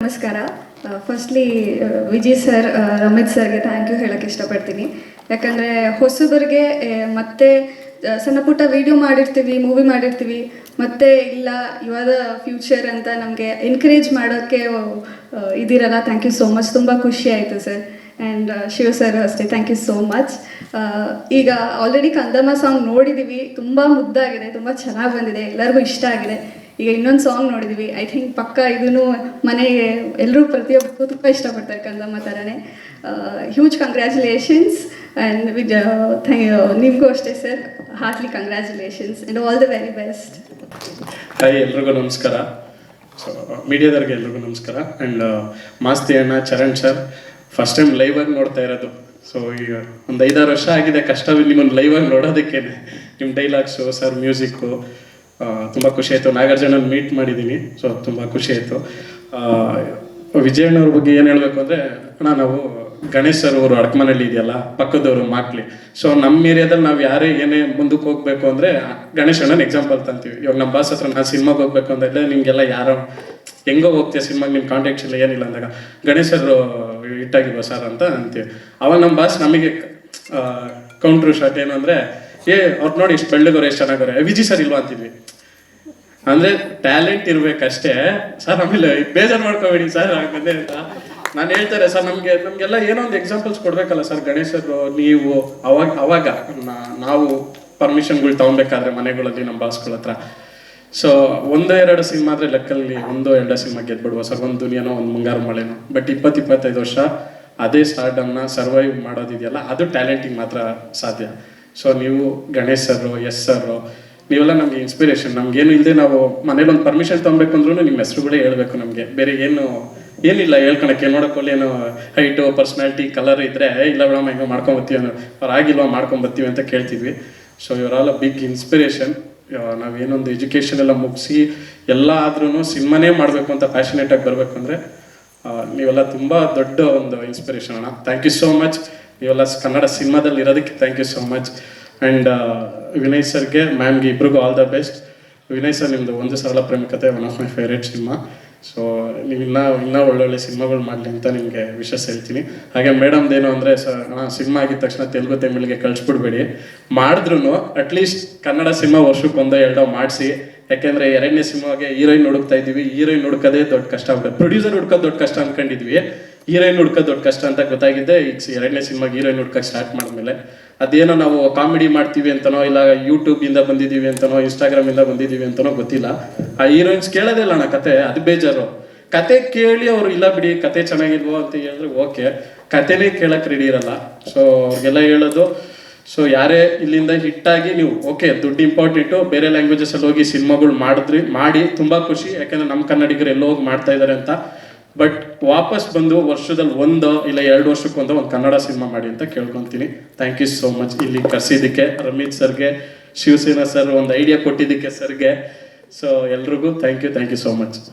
ನಮಸ್ಕಾರ. Firstly Vijay sir, Ramesh ಸರ್ಗೆ thank you ಹೇಳೋಕ್ಕೆ ಇಷ್ಟಪಡ್ತೀನಿ. ಯಾಕಂದರೆ ಹೊಸಬರಿಗೆ ಮತ್ತೆ ಸಣ್ಣ ಪುಟ್ಟ ವೀಡಿಯೋ ಮಾಡಿರ್ತೀವಿ, ಮೂವಿ ಮಾಡಿರ್ತೀವಿ, ಮತ್ತೆ ಇಲ್ಲ ಇವಾಗ ಫ್ಯೂಚರ್ ಅಂತ ನಮಗೆ ಎನ್ಕರೇಜ್ ಮಾಡೋಕ್ಕೆ ಇದಿರಲ್ಲ. Thank you so much. ತುಂಬ ಖುಷಿ ಆಯಿತು ಸರ್. ಆ್ಯಂಡ್ ಶಿವ ಸರ್ ಅಷ್ಟೇ, ಥ್ಯಾಂಕ್ ಯು ಸೋ ಮಚ್. ಈಗ ಆಲ್ರೆಡಿ ಕಂದಮ್ಮ ಸಾಂಗ್ ನೋಡಿದ್ದೀವಿ, ತುಂಬ ಮುದ್ದಾಗಿದೆ, ತುಂಬ ಚೆನ್ನಾಗಿ ಬಂದಿದೆ, ಎಲ್ಲರಿಗೂ ಇಷ್ಟ ಆಗಿದೆ. ಈಗ ಇನ್ನೊಂದು ಸಾಂಗ್ ನೋಡಿದ್ದೀವಿ, ಐ ಥಿಂಕ್ ಪಕ್ಕ ಇದನ್ನು ಮನೆಗೆ ಎಲ್ಲರೂ ಪ್ರತಿಯೊಬ್ಬರು ತುಂಬ ಇಷ್ಟಪಡ್ತಾರೆ ಕಂದಮ್ಮ ಥರನೇ. ಹ್ಯೂಜ್ ಕಂಗ್ರ್ಯಾಚುಲೇಷನ್ಸ್ ಆ್ಯಂಡ್ ನಿಮಗೂ ಅಷ್ಟೇ sir, heartly congratulations and all the very best. Hi, ಎಲ್ರಿಗೂ ನಮಸ್ಕಾರ. ಸೊ ಮೀಡಿಯಾದವ್ರಿಗೆ ಎಲ್ರಿಗೂ ನಮಸ್ಕಾರ. ಆ್ಯಂಡ್ ಮಾಸ್ತಿ ಅಣ್ಣ, ಚರಣ್ ಸರ್, ಫಸ್ಟ್ ಟೈಮ್ ಲೈವಾಗಿ ನೋಡ್ತಾ ಇರೋದು. ಸೊ ಈಗ ಒಂದು 5-6 ವರ್ಷ ಆಗಿದೆ ಕಷ್ಟ ನಿಮ್ಮನ್ನು ಲೈವಾಗಿ ನೋಡೋದಕ್ಕೆ. ನಿಮ್ಮ ಡೈಲಾಗ್ಸು, ಸರ್ ಮ್ಯೂಸಿಕ್ಕು ತುಂಬ ಖುಷಿ ಆಯಿತು. ನಾಗಾರ್ಜುನನ್ನು ಮೀಟ್ ಮಾಡಿದ್ದೀನಿ, ಸೊ ತುಂಬ ಖುಷಿ ಆಯಿತು. ವಿಜಯಣ್ಣವ್ರ ಬಗ್ಗೆ ಏನು ಹೇಳಬೇಕು ಅಂದರೆ, ಅಣ್ಣ ನಾವು ಗಣೇಶ್ ಸರ್ ಅವರು ಅಡಕಮನೆಯಲ್ಲಿ ಇದೆಯಲ್ಲ, ಪಕ್ಕದವರು ಮಾಕ್ಲಿ. ಸೊ ನಮ್ಮ ಏರಿಯಾದಲ್ಲಿ ನಾವು ಯಾರೇ ಏನೇ ಮುಂದಕ್ಕೆ ಹೋಗ್ಬೇಕು ಅಂದರೆ ಗಣೇಶ್ ಅಣ್ಣನ ಎಕ್ಸಾಂಪಲ್ ತಂತೀವಿ. ಇವಾಗ ನಮ್ಮ ಬಾಸ್ ಹತ್ರ ನಾನು ಸಿನಿಮಾಗೆ ಹೋಗ್ಬೇಕು ಅಂದರೆ ನಿಮಗೆಲ್ಲ ಯಾರೋ ಹೆಂಗೋ ಹೋಗ್ತೀಯ ಸಿನಿಮಾಗೆ, ನಿಮ್ಮ ಕಾಂಟ್ಯಾಕ್ಟ್ಸ್ ಇಲ್ಲ ಏನಿಲ್ಲ ಅಂದಾಗ ಗಣೇಶ್ ಸರ್ ಹಿಟ್ಟಾಗಿಲ್ವ ಸರ್ ಅಂತ ಅಂತೀವಿ. ಅವಾಗ ನಮ್ಮ ಬಾಸ್ ನಮಗೆ ಕೌಂಟ್ರ್ ಶಾಟ್ ಏನು ಅಂದರೆ, ಅವ್ರು ನೋಡಿ ಇಷ್ಟು ಬೆಳ್ಳಗೋರೆ, ಎಷ್ಟು ಚೆನ್ನಾಗೋರೆ, ವಿಜಯ್ ಸರ್ ಇಲ್ವಾ ಅಂತಿದ್ವಿ. ಅಂದರೆ ಟ್ಯಾಲೆಂಟ್ ಇರಬೇಕಷ್ಟೇ ಸರ್. ಆಮೇಲೆ ಬೇಜಾರು ಮಾಡ್ಕೋಬೇಡಿ ಸರ್ ಹಾಗಂದೆ ಅಂತ ನಾನು ಹೇಳ್ತಾರೆ ಸರ್. ನಮಗೆಲ್ಲ ಏನೋ ಒಂದು ಎಕ್ಸಾಂಪಲ್ಸ್ ಕೊಡಬೇಕಲ್ಲ ಸರ್. ಗಣೇಶರು ನೀವು ಅವಾಗ ನಾವು ಪರ್ಮಿಷನ್ಗಳು ತೊಗೊಬೇಕಾದ್ರೆ ಮನೆಗಳಲ್ಲಿ ನಮ್ಮ ಬಾಸ್ಗಳ ಹತ್ರ. ಸೊ 1-2 ಸಿನಿಮಾ ಆದರೆ ಲೆಕ್ಕಲ್ಲಿ 1-2 ಸಿನಿಮಾ ಗೆದ್ಬಿಡುವ ಸರ್. ಒಂದು ದುನಿಯಾನೋ, ಒಂದು ಮುಂಗಾರು ಮಳೆನೋ. ಬಟ್ 20-25 ವರ್ಷ ಅದೇ ಸ್ಟಾರ್ಡಮ್ನ ಸರ್ವೈವ್ ಮಾಡೋದಿದೆಯಲ್ಲ, ಅದು ಟ್ಯಾಲೆಂಟಿಗೆ ಮಾತ್ರ ಸಾಧ್ಯ. ಸೊ ನೀವು ಗಣೇಶ್ ಸರ್, ಎಸ್ ಸರ್, ನೀವೆಲ್ಲ ನಮಗೆ ಇನ್ಸ್ಪಿರೇಷನ್. ನಮ್ಗೇನು ಇಲ್ಲದೆ ನಾವು ಮನೇಲಿ ಒಂದು ಪರ್ಮಿಷನ್ ತೊಗೊಬೇಕು ಅಂದ್ರೂ ನಿಮ್ಮ ಹೆಸರುಗಳೇ ಹೇಳ್ಬೇಕು ನಮಗೆ. ಬೇರೆ ಏನಿಲ್ಲ ಹೇಳ್ಕೊಳಕ್ಕೆ. ನೋಡೋಕ್ಕೋಲಿ ಏನೋ ಹೈಟು, ಪರ್ಸ್ನಾಲಿಟಿ, ಕಲರ್ ಇದ್ದರೆ ಇಲ್ಲ ಬಿಡಮ್ಮ ಹೆಂಗೋ ಮಾಡ್ಕೊಂಬತ್ತೀವಿ ಅನ್ನೋ, ಅವ್ರು ಆಗಿಲ್ವಾ ಮಾಡ್ಕೊಂಬತ್ತೀವಿ ಅಂತ ಕೇಳ್ತಿದ್ವಿ. ಸೊ ಇವರಾಲ್ ಬಿಗ್ ಇನ್ಸ್ಪಿರೇಷನ್. ನಾವೇನೊಂದು ಎಜುಕೇಷನ್ ಎಲ್ಲ ಮುಗಿಸಿ ಎಲ್ಲ ಆದ್ರೂ ಸಿನಿಮಾನೇ ಮಾಡಬೇಕು ಅಂತ ಪ್ಯಾಷನೇಟಾಗಿ ಬರಬೇಕು ಅಂದರೆ ನೀವೆಲ್ಲ ತುಂಬ ದೊಡ್ಡ ಒಂದು ಇನ್ಸ್ಪಿರೇಷನ್ ಅಣ್ಣ. Thank you so much. ನೀವೆಲ್ಲ ಕನ್ನಡ ಸಿನಿಮಾದಲ್ಲಿ ಇರೋದಕ್ಕೆ thank you so much. And Vinay ಸರ್ಗೆ, ಮ್ಯಾಮ್ಗೆ, ಇಬ್ರಿಗೂ all the best. Vinay sir, ನಿಮ್ಮದು ಒಂದು ಸರಳ ಪ್ರೇಮಿಕತೆ one of my favourite cinema. So ನೀವು ಇನ್ನೂ ಒಳ್ಳೊಳ್ಳೆ ಸಿನಿಮಾಗಳು ಮಾಡಲಿ ಅಂತ ನಿಮಗೆ ವಿಶಸ್ ಹೇಳ್ತೀನಿ. ಹಾಗೆ ಮೇಡಮ್ದೇನು ಅಂದರೆ ಸರ್, ಸಿನಿಮಾ ಆಗಿದ ತಕ್ಷಣ ತೆಲುಗು ತಮಿಳಿಗೆ ಕಳಿಸ್ಬಿಡ್ಬೇಡಿ. ಮಾಡಿದ್ರೂ ಅಟ್ಲೀಸ್ಟ್ ಕನ್ನಡ ಸಿನಿಮಾ ವರ್ಷಕ್ಕೆ 1-2 ಮಾಡಿಸಿ. ಯಾಕೆಂದರೆ 2ನೇ ಸಿನಿಮಾಗೆ ಹೀರೋಯಿನ್ ಹುಡುಕ್ತಾ ಇದ್ದೀವಿ. ಹೀರೋಯಿನ್ ಹುಡುಕೋದೇ ದೊಡ್ಡ ಕಷ್ಟ ಆಗ್ಬಿಡುತ್ತೆ. ಪ್ರೊಡ್ಯೂಸರ್ ಹುಡ್ಕೋದು ದೊಡ್ಡ ಕಷ್ಟ ಅಂದ್ಕೊಂಡಿದ್ವಿ, ಹೀರೋಯಿನ್ ಹುಡ್ಕೋದು ದೊಡ್ಡ ಕಷ್ಟ ಅಂತ ಗೊತ್ತಾಗಿದ್ದೆ ಈಗ 2ನೇ ಸಿನಿಮಾಗೆ ಹೀರೋಯಿನ್ ಹುಡ್ಕೋಕೆ ಸ್ಟಾರ್ಟ್ ಮಾಡಿದ್ಮೇಲೆ. ಅದೇನೋ ನಾವು ಕಾಮಿಡಿ ಮಾಡ್ತೀವಿ ಅಂತನೋ, ಇಲ್ಲ ಯೂಟ್ಯೂಬಿಂದ ಬಂದಿದ್ದೀವಿ ಅಂತನೋ, ಇನ್ಸ್ಟಾಗ್ರಾಮಿಂದ ಬಂದಿದ್ದೀವಿ ಅಂತನೋ ಗೊತ್ತಿಲ್ಲ, ಆ ಹೀರೋಯಿನ್ಸ್ ಕೇಳೋದೇ ಇಲ್ಲ ಅಣ್ಣ ಕತೆ. ಅದು ಬೇಜಾರು. ಕತೆ ಕೇಳಿ ಅವರು ಇಲ್ಲ ಬಿಡಿ ಕತೆ ಚೆನ್ನಾಗಿಲ್ವೋ ಅಂತ ಹೇಳಿದ್ರೆ ಓಕೆ, ಕತೆನೇ ಕೇಳಕ್ಕೆ ರೆಡಿ ಇರಲ್ಲ. ಸೊ ಅವ್ರಿಗೆಲ್ಲ ಹೇಳೋದು, ಸೊ ಯಾರೇ ಇಲ್ಲಿಂದ ಹಿಟ್ಟಾಗಿ ನೀವು ಓಕೆ, ದುಡ್ಡು ಇಂಪಾರ್ಟೆಂಟು, ಬೇರೆ ಲ್ಯಾಂಗ್ವೇಜಸಲ್ಲಿ ಹೋಗಿ ಸಿನಿಮಾಗಳು ಮಾಡಿ ತುಂಬ ಖುಷಿ. ಯಾಕೆಂದರೆ ನಮ್ಮ ಕನ್ನಡಿಗರು ಎಲ್ಲೋ ಹೋಗಿ ಮಾಡ್ತಾ ಇದ್ದಾರೆ ಅಂತ. ಬಟ್ ವಾಪಸ್ ಬಂದು ವರ್ಷದಲ್ಲಿ 1 ಇಲ್ಲ 2 ವರ್ಷಕ್ಕೊಂದು ಒಂದು ಕನ್ನಡ ಸಿನಿಮಾ ಮಾಡಿ ಅಂತ ಕೇಳ್ಕೊತೀನಿ. Thank you so much. ಇಲ್ಲಿ ಕರೆಸಿದ್ದಕ್ಕೆ ರಮೇಶ್ ಸರ್ಗೆ, ಶಿವಸೇನಾ ಸರ್ ಒಂದು ಐಡಿಯಾ ಕೊಟ್ಟಿದ್ದಕ್ಕೆ ಸರ್ಗೆ. ಸೊ ಎಲ್ರಿಗೂ ಥ್ಯಾಂಕ್ ಯು ಸೋ ಮಚ್.